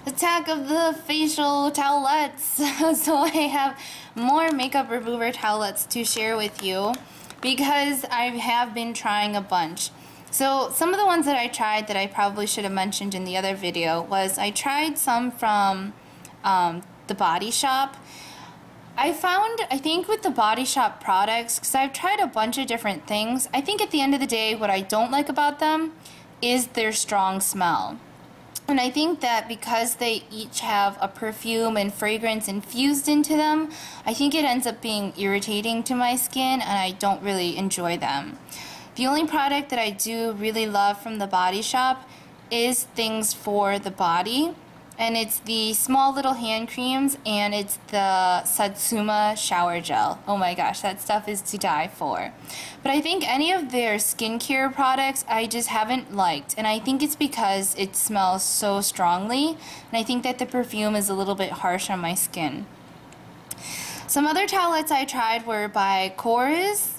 attack of the facial towelettes. So I have more makeup remover towelettes to share with you because I have been trying a bunch. So some of the ones that I tried that I probably should have mentioned in the other video was I tried some from the Body Shop. I think with the Body Shop products, because I've tried a bunch of different things, I think at the end of the day what I don't like about them is their strong smell. And I think that because they each have a perfume and fragrance infused into them, I think it ends up being irritating to my skin and I don't really enjoy them. The only product that I do really love from the Body Shop is things for the body. And it's the small little hand creams and it's the Satsuma Shower Gel. Oh my gosh, that stuff is to die for. But I think any of their skincare products I just haven't liked. And I think it's because it smells so strongly. And I think that the perfume is a little bit harsh on my skin. Some other towelettes I tried were by Korres.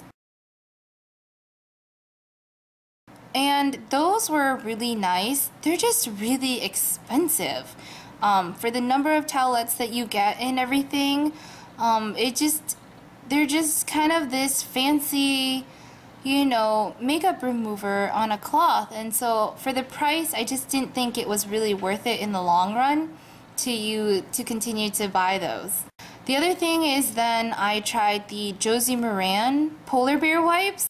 And those were really nice. They're just really expensive. For the number of towelettes that you get and everything, they're just kind of this fancy, you know, makeup remover on a cloth. And so for the price, I just didn't think it was really worth it in the long run to continue to buy those. The other thing is then I tried the Josie Maran Polar Bear wipes.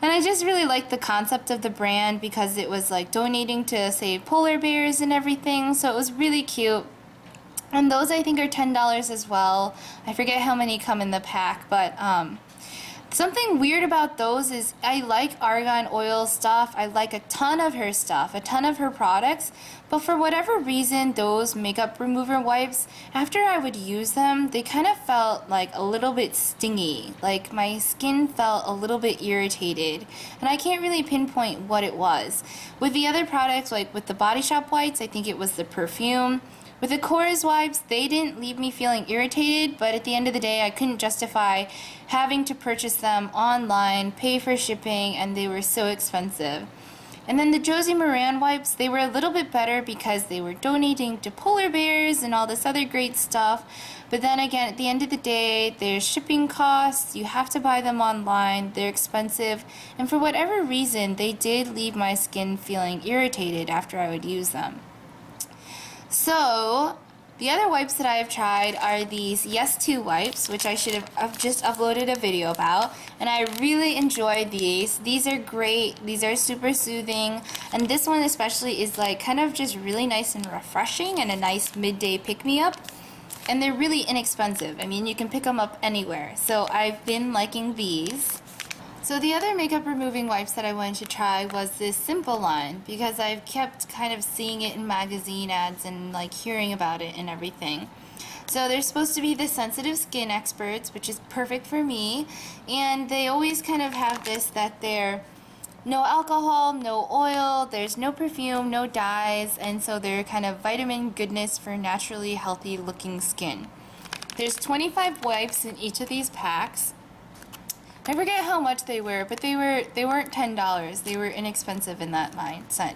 And I just really liked the concept of the brand because it was like donating to save polar bears and everything, so it was really cute. And those I think are $10 as well. I forget how many come in the pack, but something weird about those is I like argan oil stuff. I like a ton of her stuff, a ton of her products, but for whatever reason those makeup remover wipes, after I would use them, they kind of felt like a little bit stingy. Like my skin felt a little bit irritated, and I can't really pinpoint what it was. With the other products, like with the Body Shop wipes, I think it was the perfume. With the Korres wipes, they didn't leave me feeling irritated, but at the end of the day, I couldn't justify having to purchase them online, pay for shipping, and they were so expensive. And then the Josie Maran wipes, they were a little bit better because they were donating to polar bears and all this other great stuff. But then again, at the end of the day, there's shipping costs, you have to buy them online, they're expensive, and for whatever reason, they did leave my skin feeling irritated after I would use them. So, the other wipes that I have tried are these Yes To wipes, which I should have just uploaded a video about, and I really enjoy these. These are great, these are super soothing, and this one especially is like kind of just really nice and refreshing and a nice midday pick-me-up, and they're really inexpensive. I mean, you can pick them up anywhere, so I've been liking these. So the other makeup removing wipes that I wanted to try was this Simple line because I've kept kind of seeing it in magazine ads and like hearing about it and everything. So they're supposed to be the sensitive skin experts, which is perfect for me, and they always kind of have this that they're no alcohol, no oil, there's no perfume, no dyes, and so they're kind of vitamin goodness for naturally healthy looking skin. There's 25 wipes in each of these packs. I forget how much they were, but they weren't $10. They were inexpensive in that mindset.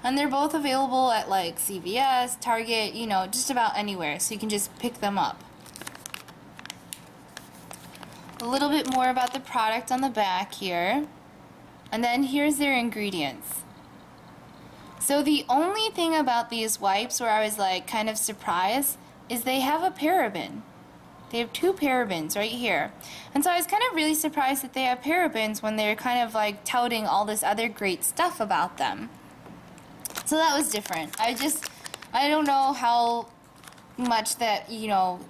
And they're both available at like CVS, Target, you know, just about anywhere, so you can just pick them up. A little bit more about the product on the back here. And then here's their ingredients. So the only thing about these wipes where I was like kind of surprised is they have a paraben. They have 2 parabens right here. And so I was kind of really surprised that they have parabens when they're kind of like touting all this other great stuff about them. So that was different. I don't know how much that, you know,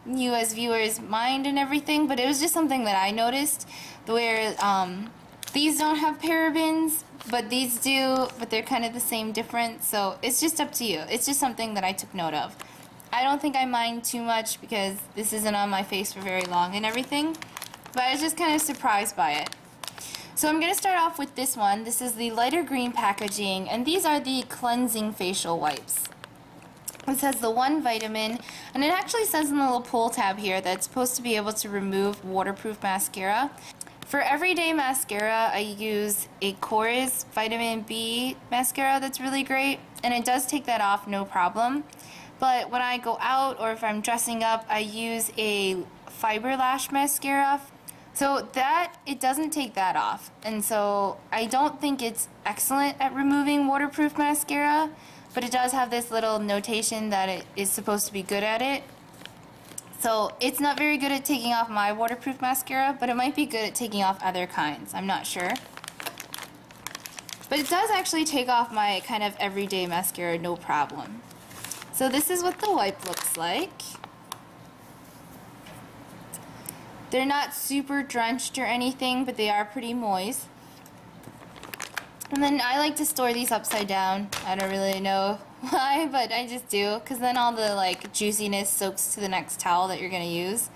you as viewers mind and everything, but it was just something that I noticed where these don't have parabens, but these do, but they're kind of the same difference. So it's just up to you. It's just something that I took note of. I don't think I mind too much because this isn't on my face for very long and everything, but I was just kind of surprised by it. So I'm going to start off with this one. This is the lighter green packaging, and these are the cleansing facial wipes. It says the 1 vitamin, and it actually says in the little pull tab here that it's supposed to be able to remove waterproof mascara. For everyday mascara, I use a Chorus Vitamin B mascara that's really great, and it does take that off no problem. But when I go out or if I'm dressing up, I use a Fiber Lash mascara. So that, it doesn't take that off. And so I don't think it's excellent at removing waterproof mascara, but it does have this little notation that it is supposed to be good at it. So it's not very good at taking off my waterproof mascara, but it might be good at taking off other kinds. I'm not sure. But it does actually take off my kind of everyday mascara no problem. So this is what the wipe looks like. They're not super drenched or anything, but they are pretty moist. And then I like to store these upside down. I don't really know why, but I just do, because then all the like juiciness soaks to the next towel that you're going to use.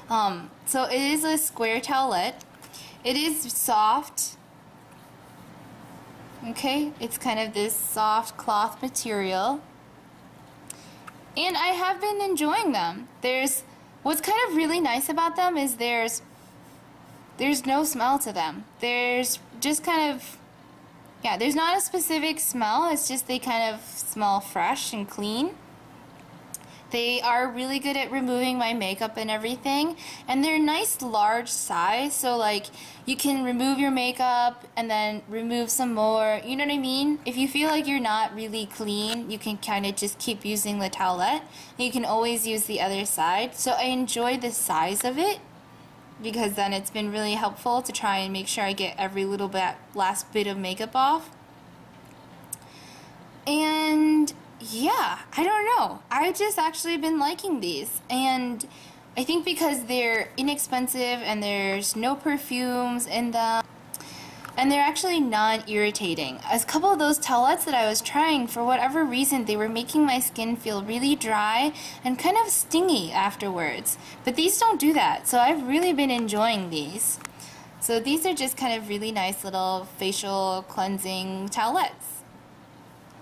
So it is a square towelette. It is soft. Okay, it's kind of this soft cloth material. And I have been enjoying them. What's kind of really nice about them is there's no smell to them. There's just kind of, yeah, there's not a specific smell. It's just they kind of smell fresh and clean. They are really good at removing my makeup and everything, and they're nice large size, so like you can remove your makeup and then remove some more, you know what I mean? If you feel like you're not really clean, you can kind of just keep using the towelette. You can always use the other side. So I enjoy the size of it, because then it's been really helpful to try and make sure I get every little bit, last bit of makeup off. And yeah, I don't know. I've just actually been liking these, and I think because they're inexpensive and there's no perfumes in them, and they're actually non-irritating. A couple of those towelettes that I was trying, for whatever reason, they were making my skin feel really dry and kind of stingy afterwards. But these don't do that, so I've really been enjoying these. So these are just kind of really nice little facial cleansing towelettes.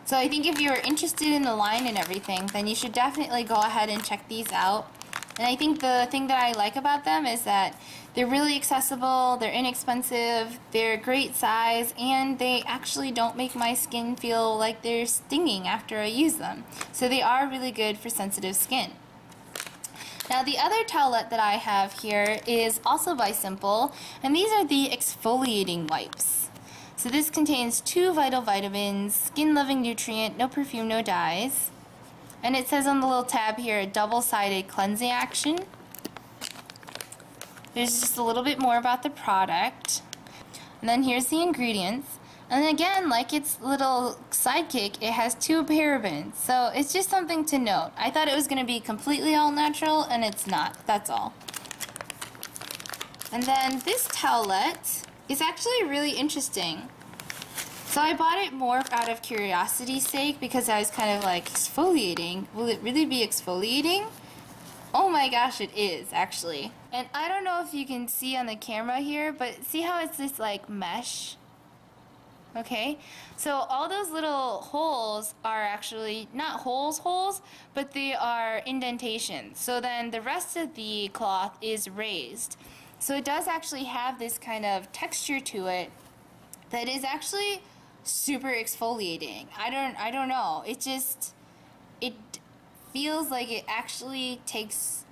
So I think if you're interested in the line and everything, then you should definitely go ahead and check these out. And I think the thing that I like about them is that they're really accessible, they're inexpensive, they're a great size, and they actually don't make my skin feel like they're stinging after I use them. So they are really good for sensitive skin. Now the other towelette that I have here is also by Simple, and these are the Exfoliating Wipes. So this contains 2 vital vitamins, skin-loving nutrient, no perfume, no dyes. And it says on the little tab here, double-sided cleansing action. There's just a little bit more about the product. And then here's the ingredients. And again, like its little sidekick, it has 2 parabens. So it's just something to note. I thought it was going to be completely all natural, and it's not. That's all. And then this towelette is actually really interesting. So I bought it more out of curiosity's sake, because I was kind of like, exfoliating? Will it really be exfoliating? Oh my gosh, it is actually. And I don't know if you can see on the camera here, but see how it's this like mesh? Okay, so all those little holes are actually not holes, but they are indentations. So then the rest of the cloth is raised. So it does actually have this kind of texture to it that is actually super exfoliating. I don't know. It feels like it actually takes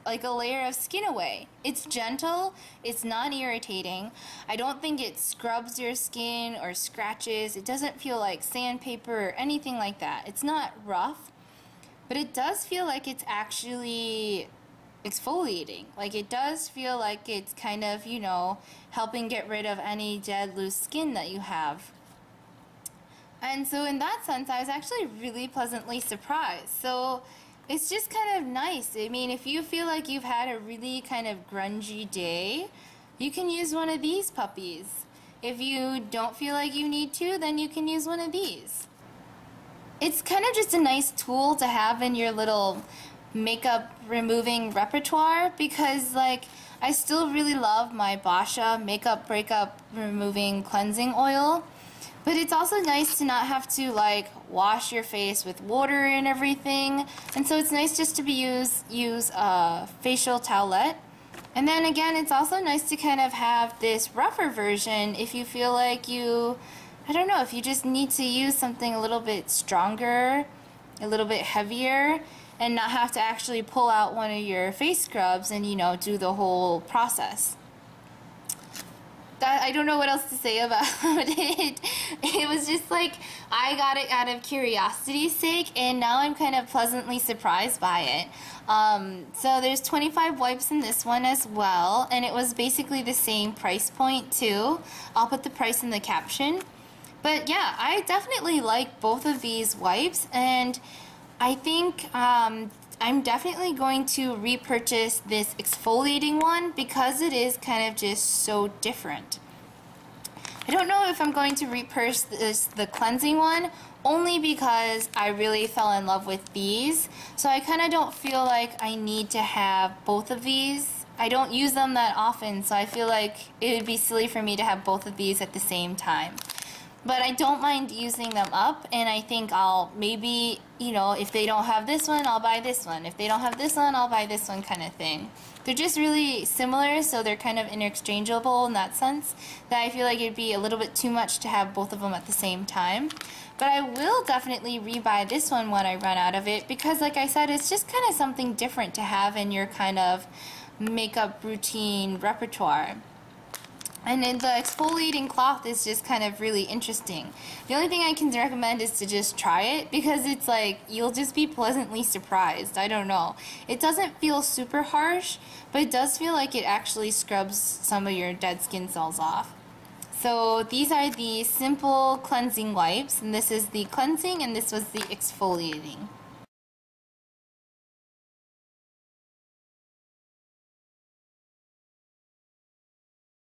like a layer of skin away. It's gentle, it's non-irritating. I don't think it scrubs your skin or scratches. It doesn't feel like sandpaper or anything like that. It's not rough, but it does feel like it's actually exfoliating. Like it does feel like it's kind of, you know, helping get rid of any dead loose skin that you have. And so in that sense, I was actually really pleasantly surprised. So it's just kind of nice. I mean, if you feel like you've had a really kind of grungy day, you can use one of these puppies. If you don't feel like you need to, then you can use one of these. It's kind of just a nice tool to have in your little makeup removing repertoire, because like I still really love my Basha makeup breakup removing cleansing oil, but it's also nice to not have to like wash your face with water and everything, and so it's nice just to use a facial towelette And then again, it's also nice to kind of have this rougher version if you feel like you, I don't know, if you just need to use something a little bit stronger, a little bit heavier, and not have to actually pull out one of your face scrubs and, you know, do the whole process. I don't know what else to say about it. It was just like, I got it out of curiosity's sake, and now I'm kind of pleasantly surprised by it. So there's 25 wipes in this one as well, and it was basically the same price point too. I'll put the price in the caption. But yeah, I definitely like both of these wipes, and I think I'm definitely going to repurchase this exfoliating one because it is kind of just so different. I don't know if I'm going to repurchase the cleansing one, only because I really fell in love with these. So I kind of don't feel like I need to have both of these. I don't use them that often, so I feel like it would be silly for me to have both of these at the same time. But I don't mind using them up, and I think I'll maybe, you know, if they don't have this one, I'll buy this one. If they don't have this one, I'll buy this one, kind of thing. They're just really similar, so they're kind of interchangeable in that sense, that I feel like it'd be a little bit too much to have both of them at the same time. But I will definitely rebuy this one when I run out of it, because like I said, it's just kind of something different to have in your kind of makeup routine repertoire. And then the exfoliating cloth is just kind of really interesting. The only thing I can recommend is to just try it, because it's like, you'll just be pleasantly surprised. I don't know. It doesn't feel super harsh, but it does feel like it actually scrubs some of your dead skin cells off. So these are the simple cleansing wipes, and this is the cleansing and this was the exfoliating.